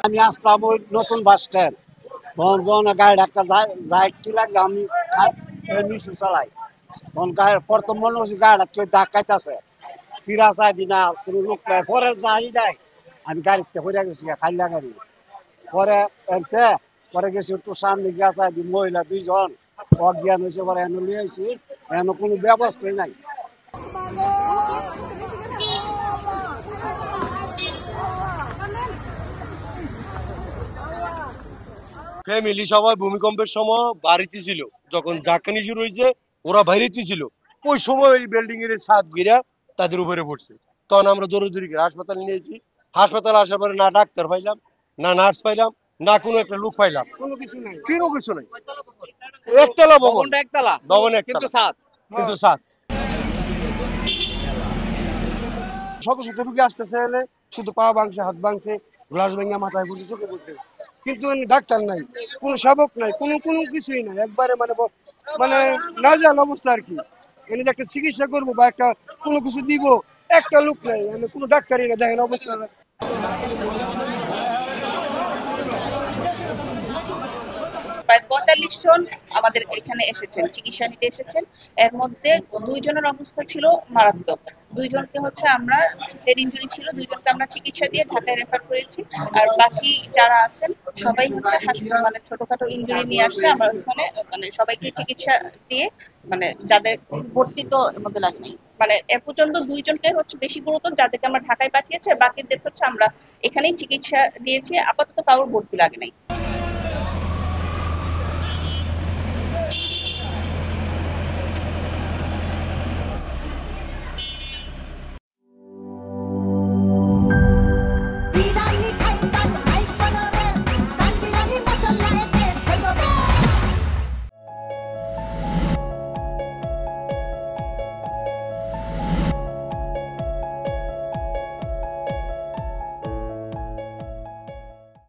আমি আসলাম ওই নতুন বাস স্ট্যান্ড, তখন যখন গাড়িটা একটা যায় কি লাগছে আমি মিশু চালাই, তখন গাড়ি প্রথম মনে হচ্ছে গাড়িটা কেউ ধাক্কাইতেছে, ফিরা চাই দিনা কোনো লোক নাই, পরে যাই নাই আমি গাড়িতে হইয়া গেছি খাইলা গাড়ি। পরে এনতে পরে গেছি একটু সামনে গিয়া চাই দি মহিলা দুইজন অজ্ঞান হয়েছে, পরে এনে লিয়ে আইছি, এনে কোনো ব্যবস্থাই নাই। ফ্যামিলি সবাই ভূমিকম্পের সময় বাড়িতে ছিল, যখন ঝাঁকানি শুরু হয়েছে ওরা বাইরেতে ছিল। ওই সময় এই বিল্ডিং এর ছাদ গিরা তাদের উপরে পড়ছে। তখন আমরা দৌড়ে দৌড়ি করে হাসপাতালে নিয়েছি। হাসপাতালে আসার পরে না ডাক্তার পাইলাম, না নার্স পাইলাম, না কোনো একটা লোক পাইলাম, কোনো কিছু নাই, কোনো কিছু নাই। একতলা ভবন, ভবনটা একতলা, ভবন কিন্তু একতলা, ছাদ। কিন্তু ছাদ। শত শত রুগী আসতেছে, এলে শুধু পা ভাঙছে, হাত ভাঙছে, গ্লাস ভেঙে মাথায় পড়ছে, চোখে পড়ছে, কিন্তু এনে ডাক্তার নাই, কোনো শাবক নাই, কোনো কোনো কিছুই নাই, একবারে মানে মানে নাজেহাল অবস্থা আর কি। এনে যে একটা চিকিৎসা করবো বা একটা কোনো কিছু দিব, একটা লোক নাই, এনে কোনো ডাক্তারই না, দেখেন অবস্থা। প্রায় ৪৫ জন আমাদের এখানে এসেছেন, চিকিৎসা নিতে এসেছেন। এর মধ্যে ২ জনের অবস্থা ছিল মারাত্মক। ২ জনকে হচ্ছে আমরা, হেড ইনজুরি ছিল, ২ জনকে আমরা চিকিৎসা দিয়ে ঢাকায় রেফার করেছি। আর বাকি যারা আছেন সবাই হচ্ছে হাসপাতাল, মানে ছোটখাটো ইনজুরি নিয়ে আসছে, আমরা ওখানে মানে সবাইকে চিকিৎসা দিয়ে, মানে যাদের ভর্তি তো এর মধ্যে লাগে নাই, মানে এ পর্যন্ত ২ জনকে হচ্ছে বেশি গুরুতর, যাদেরকে আমরা ঢাকায় পাঠিয়েছি, বাকিদের হচ্ছে আমরা এখানেই চিকিৎসা দিয়েছি, আপাতত কারোর ভর্তি লাগে নাই।